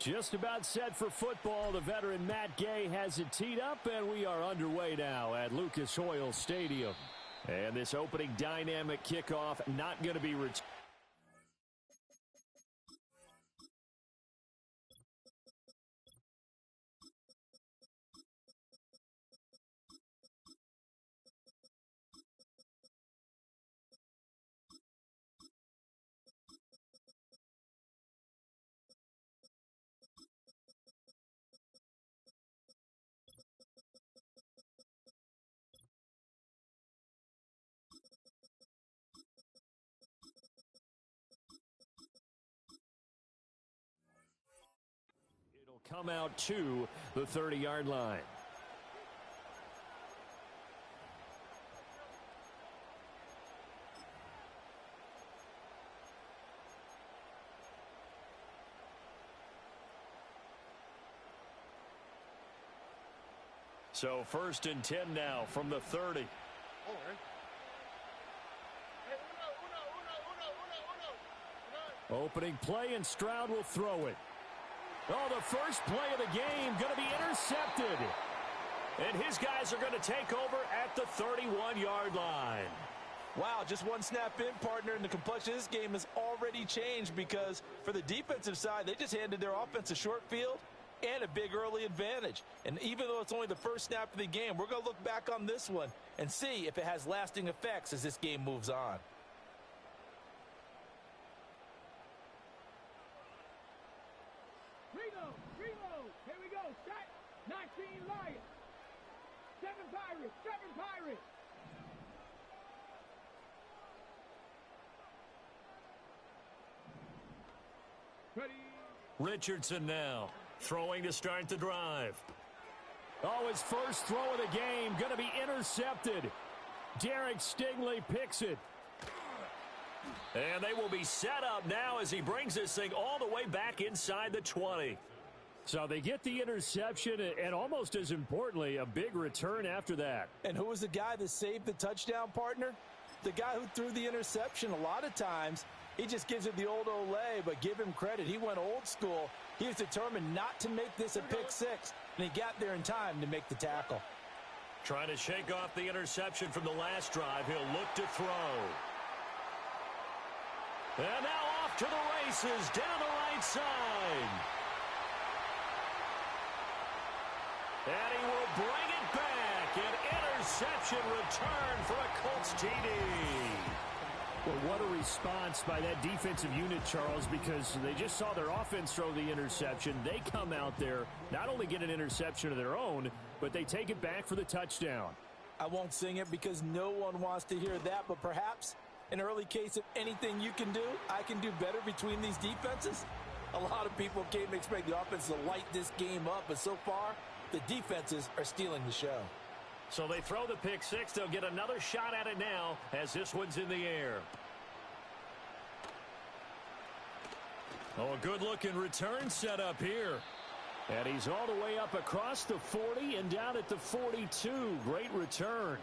Just about set for football. The veteran Matt Gay has it teed up, and we are underway now at Lucas Oil Stadium. And this opening dynamic kickoff not going to be returned. It'll come out to the 30-yard line. So 1st and 10 now from the 30. Opening play, and Stroud will throw it. Oh, the first play of the game going to be intercepted. And his guys are going to take over at the 31-yard line. Wow, just one snap in, partner, and the complexion of this game has already changed because for the defensive side, they just handed their offense a short field and a big early advantage. And even though it's only the first snap of the game, we're going to look back on this one and see if it has lasting effects as this game moves on. Reload. Here we go. Set. 19 Lions. 7 Pirates. 7 Pirates. Ready. Richardson now throwing to start the drive. Oh, his first throw of the game going to be intercepted. Derek Stingley picks it. And they will be set up now as he brings this thing all the way back inside the 20. So they get the interception, and almost as importantly, a big return after that. And who was the guy that saved the touchdown, partner? The guy who threw the interception. A lot of times, he just gives it the old Olay, but give him credit. He went old school. He was determined not to make this a pick six, and he got there in time to make the tackle. Trying to shake off the interception from the last drive. He'll look to throw. And now off to the races down the right side. And he will bring it back. An interception return for a Colts TD. Well, what a response by that defensive unit, Charles, because they just saw their offense throw the interception. They come out there, not only get an interception of their own, but they take it back for the touchdown. I won't sing it because no one wants to hear that, but perhaps an early case of anything you can do, I can do better between these defenses. A lot of people came to expect the offense to light this game up, but so far, the defenses are stealing the show. So they throw the pick six. They'll get another shot at it now as this one's in the air. Oh, a good-looking return set up here. And he's all the way up across the 40 and down at the 42. Great return.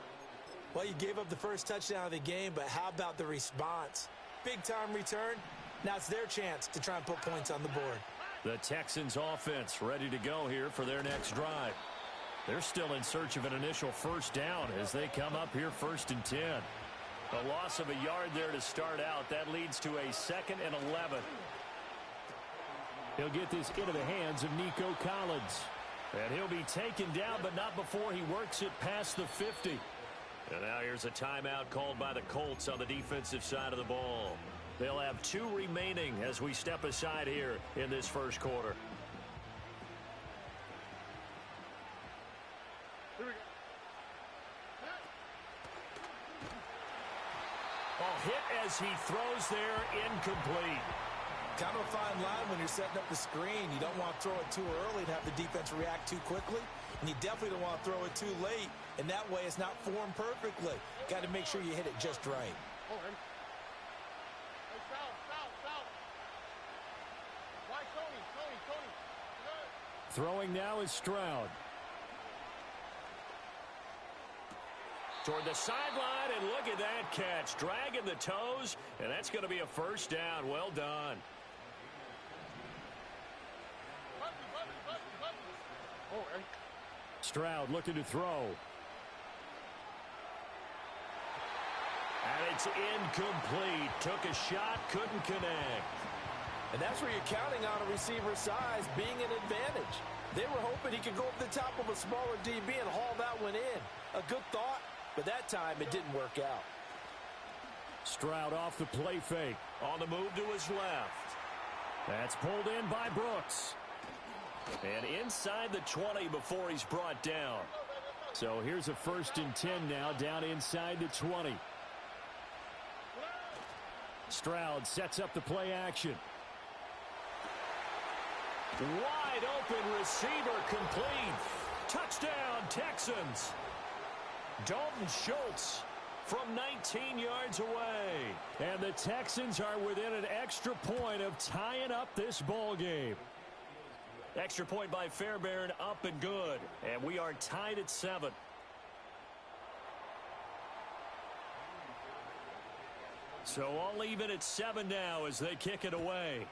Well, you gave up the first touchdown of the game, but how about the response? Big-time return. Now it's their chance to try and put points on the board. The Texans offense ready to go here for their next drive. They're still in search of an initial first down as they come up here 1st and 10. A loss of a yard there to start out. That leads to a 2nd and 11. He'll get this into the hands of Nico Collins. And he'll be taken down, but not before he works it past the 50. And now here's a timeout called by the Colts on the defensive side of the ball. They'll have 2 remaining as we step aside here in this first quarter. Hit as he throws there, incomplete. Kind of a fine line when you're setting up the screen. You don't want to throw it too early and have the defense react too quickly. And you definitely don't want to throw it too late. And that way it's not formed perfectly. Got to make sure you hit it just right. Throwing now is Stroud. Toward the sideline, and look at that catch. Dragging the toes, and that's going to be a first down. Well done. Stroud looking to throw. And it's incomplete. Took a shot, couldn't connect. And that's where you're counting on a receiver's size being an advantage. They were hoping he could go over the top of a smaller DB and haul that one in. A good thought, but that time it didn't work out. Stroud off the play fake. On the move to his left. That's pulled in by Brooks. And inside the 20 before he's brought down. So here's a 1st and 10 now, down inside the 20. Stroud sets up the play action. Wide open receiver complete. Touchdown, Texans. Dalton Schultz from 19 yards away. And the Texans are within an extra point of tying up this ball game. Extra point by Fairbairn, up and good. And we are tied at 7. So all even at 7 now as they kick it away.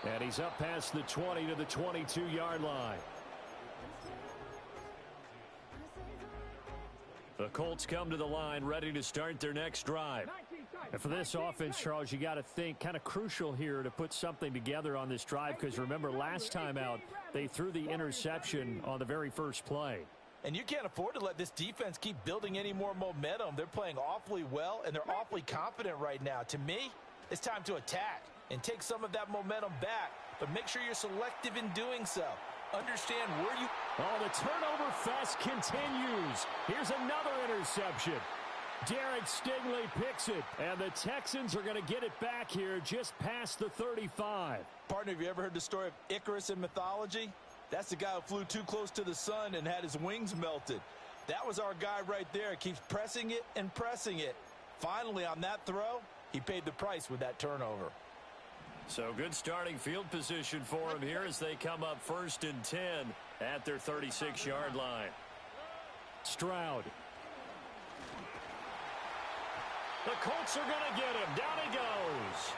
And he's up past the 20 to the 22-yard line. The Colts come to the line ready to start their next drive. And for this offense, Charles, you got to think kind of crucial here to put something together on this drive, because remember last time out they threw the interception on the very first play. And you can't afford to let this defense keep building any more momentum. They're playing awfully well, and they're awfully confident right now. To me, it's time to attack and take some of that momentum back, but make sure you're selective in doing so. Understand where you... Oh, the turnover fest continues. Here's another interception. Derek Stingley picks it, and the Texans are going to get it back here just past the 35. Partner, have you ever heard the story of Icarus in mythology? That's the guy who flew too close to the sun and had his wings melted. That was our guy right there. Keeps pressing it and pressing it. Finally, on that throw, he paid the price with that turnover. So good starting field position for him here as they come up 1st and 10 at their 36-yard line. Stroud. The Colts are going to get him. Down he goes.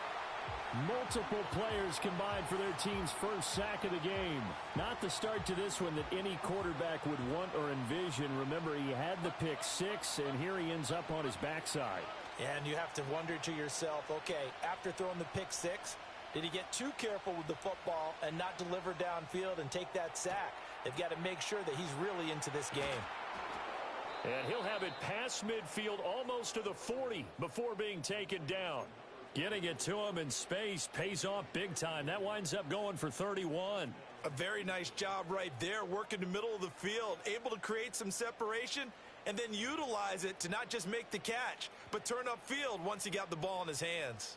Multiple players combined for their team's first sack of the game. Not the start to this one that any quarterback would want or envision. Remember, he had the pick 6, and here he ends up on his backside. And you have to wonder to yourself, okay, after throwing the pick 6, did he get too careful with the football and not deliver downfield and take that sack? They've got to make sure that he's really into this game. And he'll have it past midfield almost to the 40 before being taken down. Getting it to him in space pays off big time. That winds up going for 31. A very nice job right there, working the middle of the field, able to create some separation and then utilize it to not just make the catch, but turn upfield once he got the ball in his hands.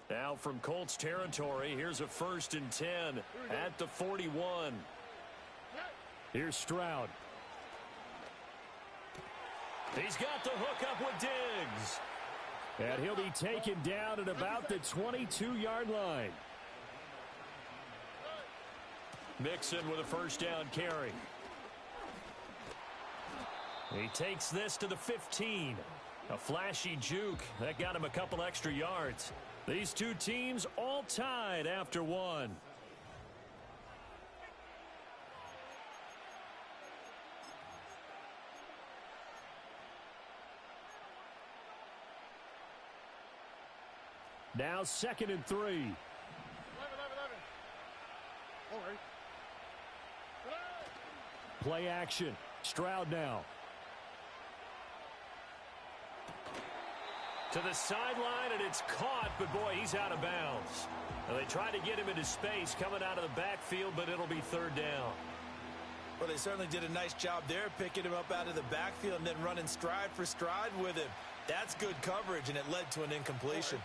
Now from Colts territory, here's a 1st and 10 at the 41. Here's Stroud. He's got the hook up with Diggs. And he'll be taken down at about the 22-yard line. Mixon with a 1st down carry. He takes this to the 15. A flashy juke. That got him a couple extra yards. These two teams all tied after 1. Now 2nd and 3. 11. Play action. Stroud now. To the sideline, and it's caught, but boy, he's out of bounds. Now, they try to get him into space coming out of the backfield, but it'll be 3rd down. Well, they certainly did a nice job there, picking him up out of the backfield and then running stride for stride with him. That's good coverage, and it led to an incompletion.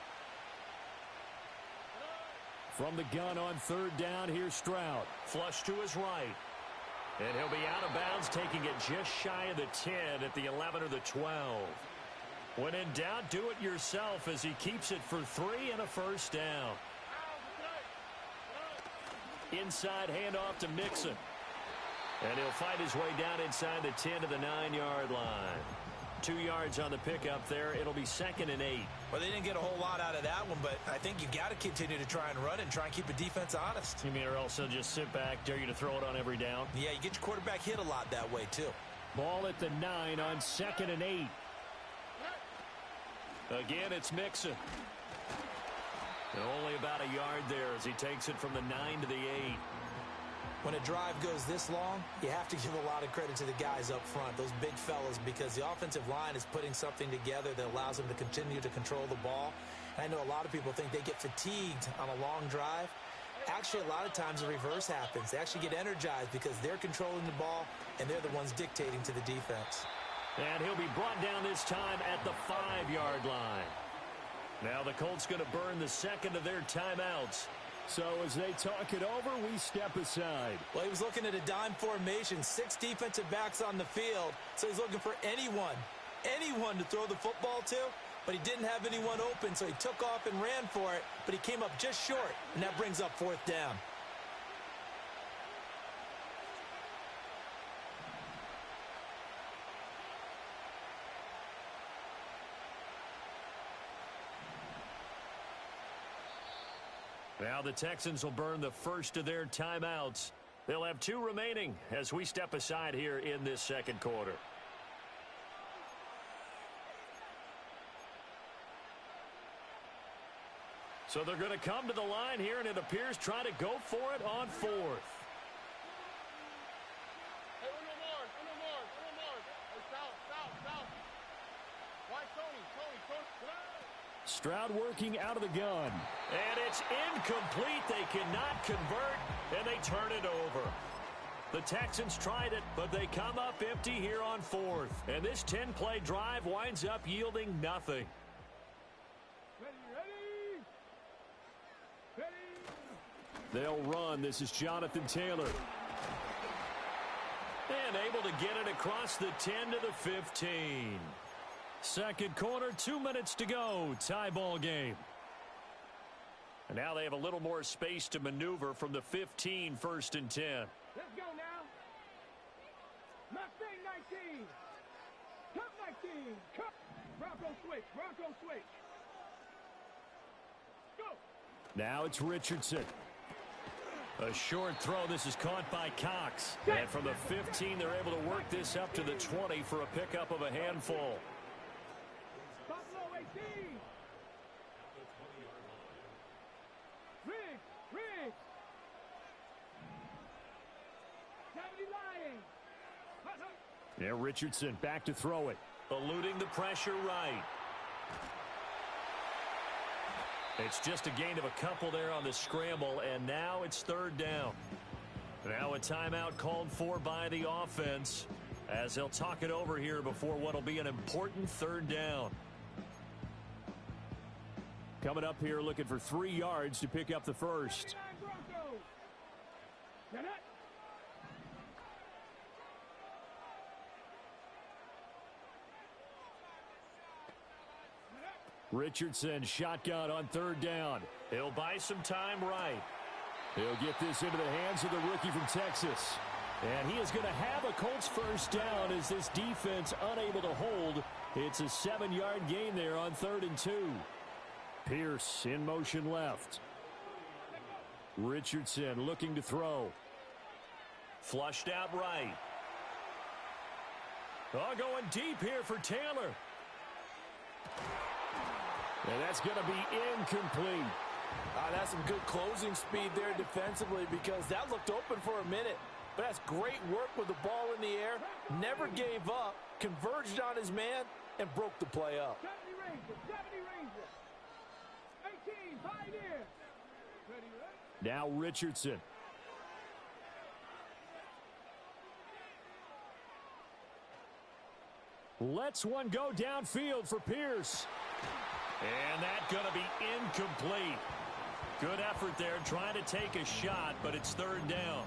From the gun on 3rd down, here's Stroud. Flush to his right. And he'll be out of bounds, taking it just shy of the 10 at the 11 or the 12. When in doubt, do it yourself as he keeps it for 3 and a 1st down. Out. Inside handoff to Mixon. And he'll fight his way down inside the 10 to the 9-yard line. 2 yards on the pickup there. It'll be 2nd and 8. Well, they didn't get a whole lot out of that one, but I think you got to continue to try and run it and try and keep the defense honest. You mean, or also just sit back, dare you to throw it on every down? Yeah, you get your quarterback hit a lot that way, too. Ball at the 9 on 2nd and 8. Again, it's Mixon. And only about a yard there as he takes it from the 9 to the 8. When a drive goes this long, you have to give a lot of credit to the guys up front, those big fellas, because the offensive line is putting something together that allows them to continue to control the ball. And I know a lot of people think they get fatigued on a long drive. Actually, a lot of times the reverse happens. They actually get energized because they're controlling the ball, and they're the ones dictating to the defense. And he'll be brought down this time at the 5-yard line. Now the Colts going to burn the second of their timeouts. So as they talk it over, we step aside. Well, he was looking at a dime formation, 6 defensive backs on the field. So he's looking for anyone to throw the football to, but he didn't have anyone open, so he took off and ran for it, but he came up just short, and that brings up 4th down. Now the Texans will burn the first of their timeouts. They'll have 2 remaining as we step aside here in this second quarter. So they're going to come to the line here, and it appears try to go for it on 4th. Hey, one more. Hey, south. Why, Tony. Stroud working out of the gun. And it's incomplete. They cannot convert, and they turn it over. The Texans tried it, but they come up empty here on 4th. And this 10-play drive winds up yielding nothing. Ready. They'll run. This is Jonathan Taylor. And able to get it across the 10 to the 15. Second quarter, 2 minutes to go. Tie ball game. And now they have a little more space to maneuver from the 15, 1st and 10. Let's go now. Mustang 19. Cup 19. Cup. Bronco switch. Go. Now it's Richardson. A short throw. This is caught by Cox. And from the 15, they're able to work this up to the 20 for a pickup of a handful. Buffalo 18. Riggs. 70 Lions. Yeah, Richardson back to throw it. Eluding the pressure right. It's just a gain of a couple there on the scramble, and now it's 3rd down. Now a timeout called for by the offense as they'll talk it over here before what will be an important 3rd down. Coming up here looking for 3 yards to pick up the first. Richardson shotgun on 3rd down. He'll buy some time right. He'll get this into the hands of the rookie from Texas. And he is going to have a Colts first down as this defense unable to hold. It's a 7-yard gain there on 3rd and 2. Pierce in motion left. Richardson looking to throw. Flushed out right. Oh, going deep here for Taylor. And that's going to be incomplete. That's some good closing speed there defensively because that looked open for a minute. But that's great work with the ball in the air. Never gave up, converged on his man, and broke the play up. 70 Rangers. 18, Pioneer. Now Richardson. Lets one go downfield for Pierce. And that's going to be incomplete. Good effort there trying to take a shot, but it's 3rd down.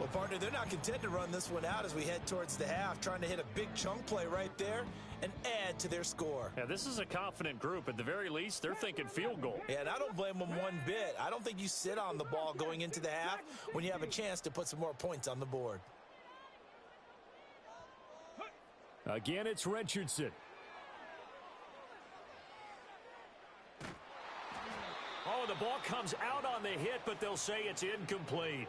Well, partner, they're not content to run this one out as we head towards the half, trying to hit a big chunk play right there and add to their score. Yeah, this is a confident group. At the very least, they're thinking field goal. Yeah, and I don't blame them one bit. I don't think you sit on the ball going into the half when you have a chance to put some more points on the board. Again, it's Richardson. Oh, the ball comes out on the hit, but they'll say it's incomplete.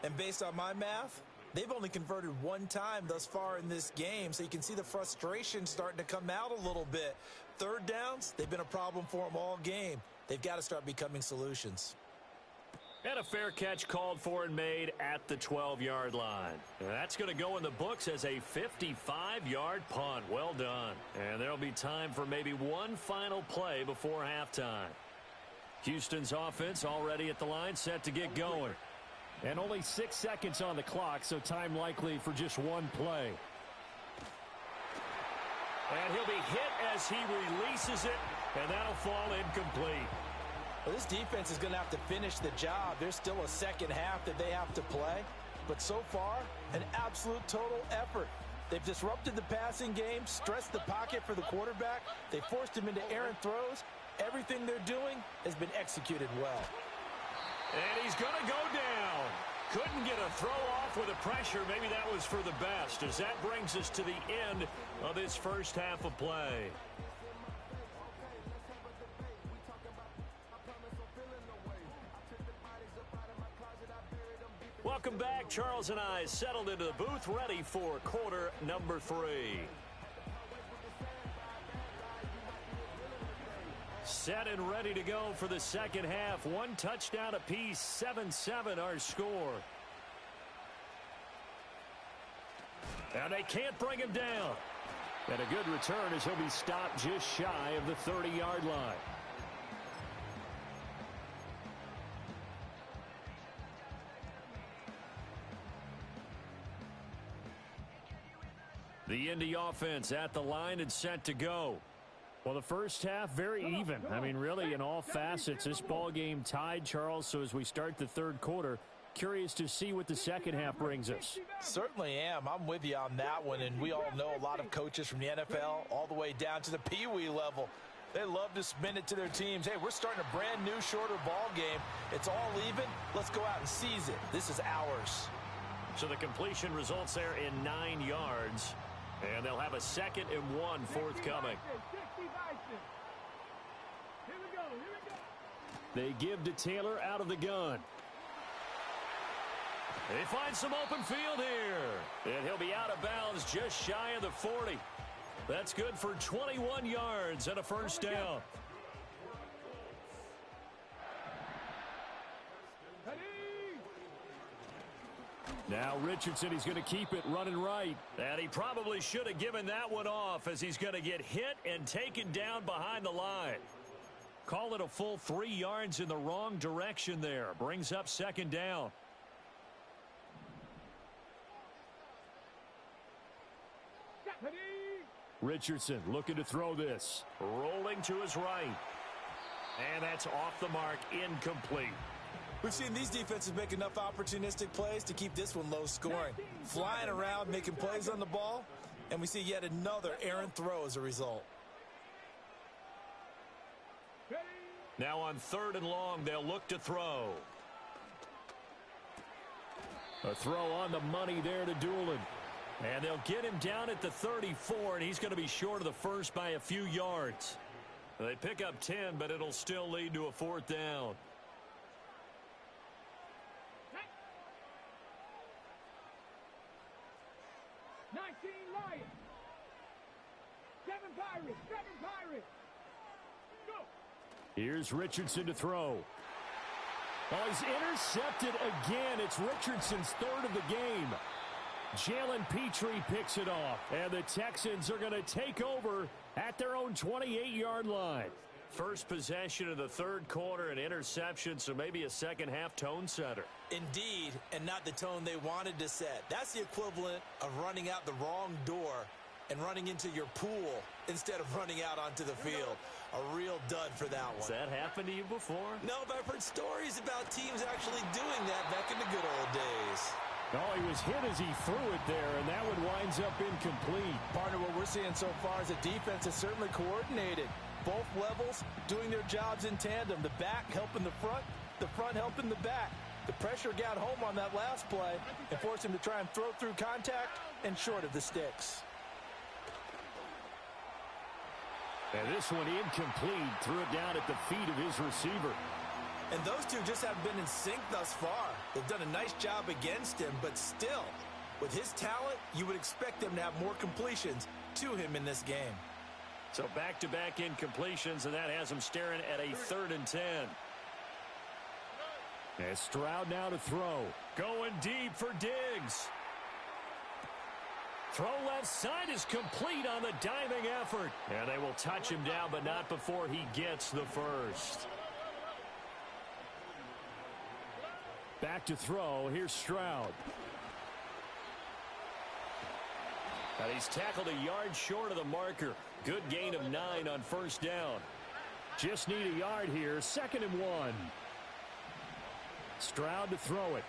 And based on my math, they've only converted one time thus far in this game, so you can see the frustration starting to come out a little bit. Third downs, they've been a problem for them all game. They've got to start becoming solutions. And a fair catch called for and made at the 12-yard line. And that's going to go in the books as a 55-yard punt. Well done. And there'll be time for maybe one final play before halftime. Houston's offense already at the line, set to get going. And only 6 seconds on the clock, so time likely for just one play. And he'll be hit as he releases it, and that'll fall incomplete. Well, this defense is going to have to finish the job. There's still a second half that they have to play. But so far, an absolute total effort. They've disrupted the passing game, stressed the pocket for the quarterback. They forced him into errant throws. Everything they're doing has been executed well. And he's going to go down. Couldn't get a throw off with the pressure. Maybe that was for the best, as that brings us to the end of this first half of play. Welcome back. Charles and I settled into the booth, ready for quarter number 3. Set and ready to go for the second half. One touchdown apiece, 7-7 our score. And they can't bring him down. And a good return as he'll be stopped just shy of the 30-yard line. The Indy offense at the line and set to go. Well, the first half, very even. I mean, really, in all facets, this ball game tied, Charles. So as we start the third quarter, curious to see what the second half brings us. Certainly am. I'm with you on that one. And we all know a lot of coaches from the NFL all the way down to the Pee-wee level. They love to spin it to their teams. Hey, we're starting a brand new, shorter ball game. It's all even. Let's go out and seize it. This is ours. So the completion results there in 9 yards. And they'll have a 2nd and 1 forthcoming. They give to Taylor out of the gun. They find some open field here. And he'll be out of bounds just shy of the 40. That's good for 21 yards and a first down. Now Richardson, he's going to keep it running right. And he probably should have given that one off, as he's going to get hit and taken down behind the line. Call it a full 3 yards in the wrong direction there. Brings up 2nd down. Richardson looking to throw this. Rolling to his right. And that's off the mark, incomplete. We've seen these defenses make enough opportunistic plays to keep this one low scoring. Flying around, making plays on the ball, and we see yet another errant throw as a result. Now on 3rd and long, they'll look to throw. A throw on the money there to Doolin. And they'll get him down at the 34, and he's going to be short of the first by a few yards. They pick up 10, but it'll still lead to a 4th down. Here's Richardson to throw. Oh, he's intercepted again. It's Richardson's 3rd of the game. Jalen Petrie picks it off. And the Texans are going to take over at their own 28-yard line. First possession of the 3rd quarter, an interception, so maybe a second half tone setter. Indeed, and not the tone they wanted to set. That's the equivalent of running out the wrong door and running into your pool instead of running out onto the field. A real dud for that one. Has that happened to you before? No, but I've heard stories about teams actually doing that back in the good old days. Oh, he was hit as he threw it there, and that one winds up incomplete. Partner, what we're seeing so far is the defense is certainly coordinated. Both levels doing their jobs in tandem. The back helping the front helping the back. The pressure got home on that last play and forced him to try and throw through contact and short of the sticks. And this one incomplete. Threw it down at the feet of his receiver. And those two just haven't been in sync thus far. They've done a nice job against him, but still, with his talent, you would expect them to have more completions to him in this game. So back-to-back incompletions, and that has him staring at a 3rd and 10. As Stroud now to throw. Going deep for Diggs. Throw left side is complete on the diving effort. And they will touch him down, but not before he gets the first. Back to throw. Here's Stroud. And he's tackled a yard short of the marker. Good gain of 9 on 1st down. Just need a yard here. 2nd and 1. Stroud to throw it.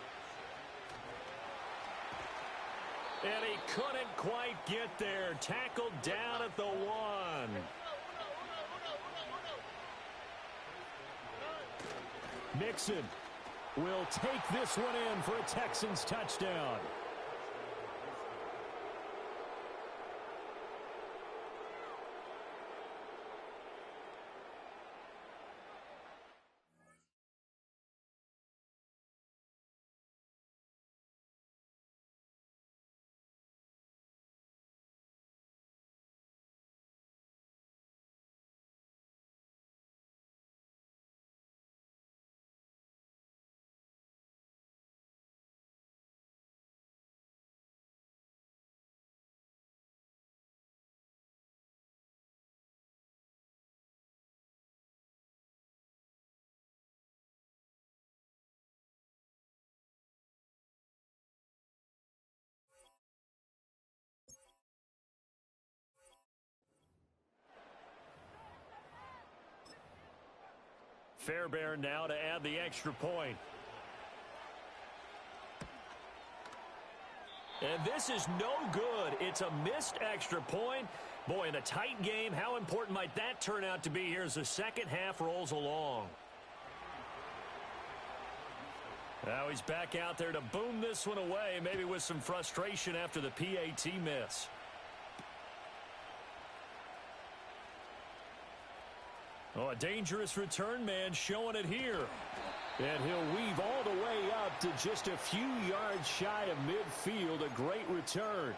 And he couldn't quite get there. Tackled down at the 1. Mixon will take this one in for a Texans touchdown. Fairbairn now to add the extra point. And this is no good. It's a missed extra point. Boy, in a tight game, how important might that turn out to be here as the second half rolls along? Now he's back out there to boom this one away, maybe with some frustration after the PAT miss. Oh, a dangerous return man showing it here. And he'll weave all the way up to just a few yards shy of midfield. A great return.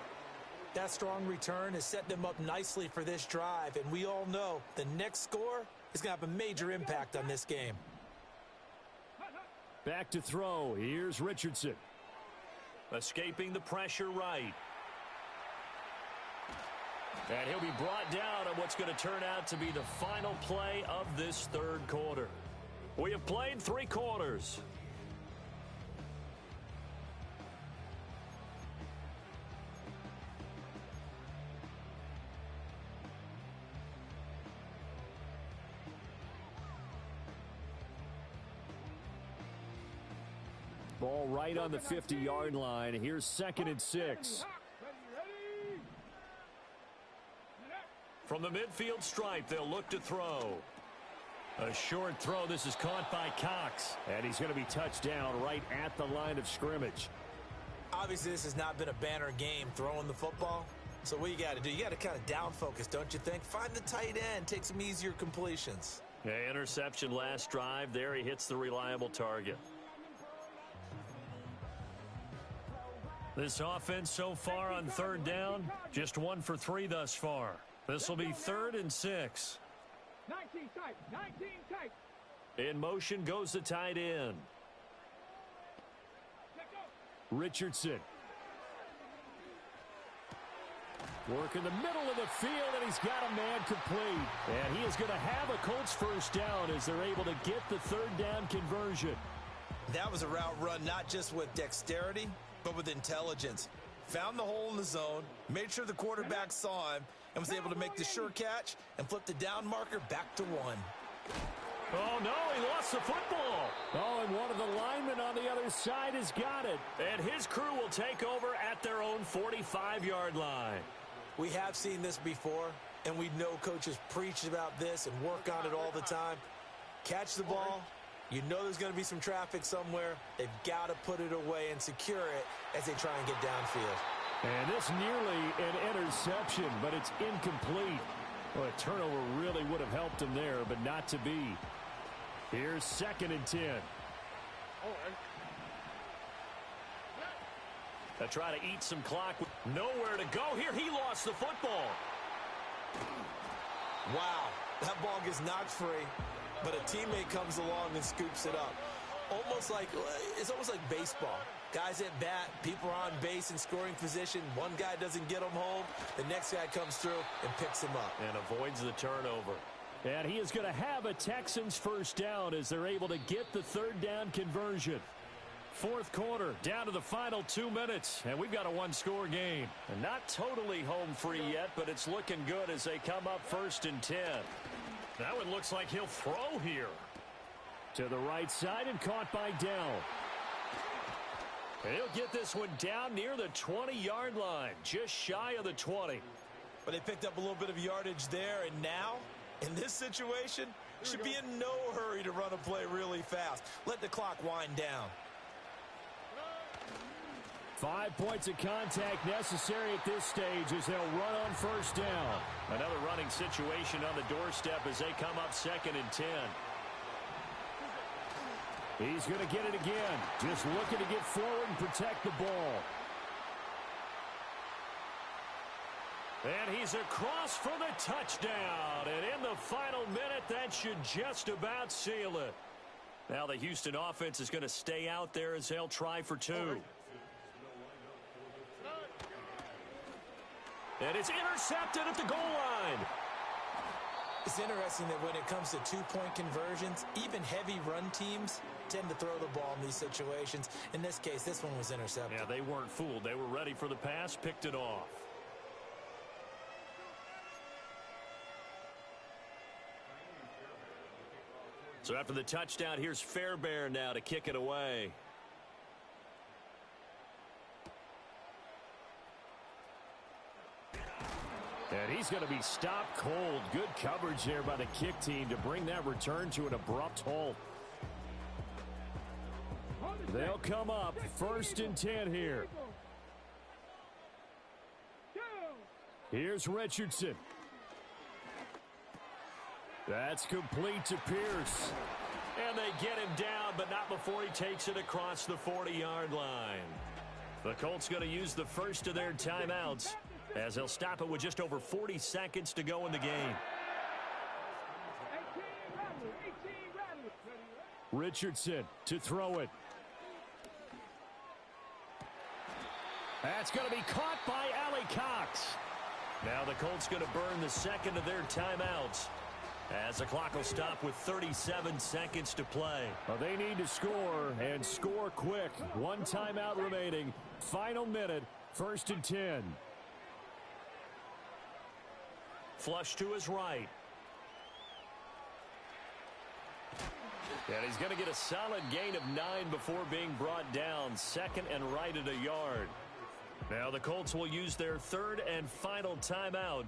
That strong return has set them up nicely for this drive. And we all know the next score is going to have a major impact on this game. Back to throw. Here's Richardson. Escaping the pressure right. And he'll be brought down on what's going to turn out to be the final play of this 3rd quarter. We have played 3 quarters. Ball right on the 50-yard line. Here's 2nd and 6. From the midfield stripe, they'll look to throw. A short throw. This is caught by Cox. And he's going to be touched down right at the line of scrimmage. Obviously, this has not been a banner game throwing the football. So what you got to do, you got to kind of down focus, don't you think? Find the tight end. Take some easier completions. Yeah, interception last drive. There he hits the reliable target. This offense so far on 3rd down, just 1 for 3 thus far. This will be 3rd and 6. 19 tight, 19 tight. In motion goes the tight end. Richardson. Work in the middle of the field, and he's got a man complete. And he is going to have a Colts 1st down as they're able to get the 3rd down conversion. That was a route run not just with dexterity, but with intelligence. Found the hole in the zone, made sure the quarterback saw him, and was able to make the sure catch and flip the down marker back to 1. Oh, no, he lost the football. Oh, and one of the linemen on the other side has got it. And his crew will take over at their own 45-yard line. We have seen this before, and we know coaches preach about this and work on it all the time. Catch the ball. You know there's going to be some traffic somewhere. They've got to put it away and secure it as they try and get downfield. And this nearly an interception, but it's incomplete. Well, a turnover really would have helped him there, but not to be. Here's 2nd and 10. They try to eat some clock. Nowhere to go here. He lost the football. Wow, that ball gets knocked free, but a teammate comes along and scoops it up. It's almost like baseball. Guys at bat, people are on base in scoring position. One guy doesn't get him home. The next guy comes through and picks him up. And avoids the turnover. And he is going to have a Texans first down as they're able to get the 3rd down conversion. 4th quarter, down to the final 2 minutes, and we've got a 1-score game. And not totally home free yet, but it's looking good as they come up 1st and 10. That one looks like he'll throw here. To the right side and caught by Dell. And he'll get this one down near the 20-yard line, just shy of the 20. But they picked up a little bit of yardage there, and now, in this situation, should be in no hurry to run a play really fast. Let the clock wind down. 5 points of contact necessary at this stage as they'll run on 1st down. Another running situation on the doorstep as they come up 2nd and 10. He's going to get it again. Just looking to get forward and protect the ball. And he's across for the touchdown. And in the final minute, that should just about seal it. Now the Houston offense is going to stay out there as they'll try for 2. And it's intercepted at the goal line. It's interesting that when it comes to 2-point conversions, even heavy run teams tend to throw the ball in these situations. In this case, this one was intercepted. Yeah, they weren't fooled. They were ready for the pass, picked it off. So after the touchdown, here's Fairbairn now to kick it away. And he's going to be stopped cold. Good coverage there by the kick team to bring that return to an abrupt halt. They'll come up 1st and 10 here. Here's Richardson. That's complete to Pierce. And they get him down, but not before he takes it across the 40-yard line. The Colts going to use the first of their timeouts as they'll stop it with just over 40 seconds to go in the game. Richardson to throw it. That's going to be caught by Allie Cox. Now the Colts going to burn the second of their timeouts as the clock will stop with 37 seconds to play. Well, they need to score and score quick. 1 timeout remaining. Final minute, 1st and 10. Flush to his right. And he's going to get a solid gain of 9 before being brought down. 2nd and right at a yard. Now the Colts will use their 3rd and final timeout.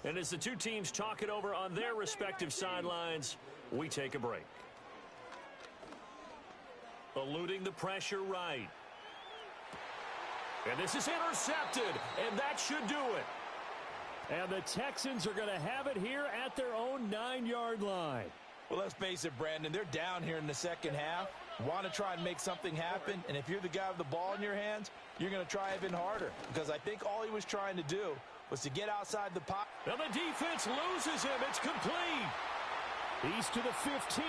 And as the two teams talk it over on their respective sidelines, we take a break. Eluding the pressure right. And this is intercepted, and that should do it. And the Texans are going to have it here at their own 9-yard line. Well, let's face it, Brandon. They're down here in the second half. Want to try and make something happen. And if you're the guy with the ball in your hands, you're going to try even harder. Because I think all he was trying to do was to get outside the pocket. And the defense loses him. It's complete. He's to the 15.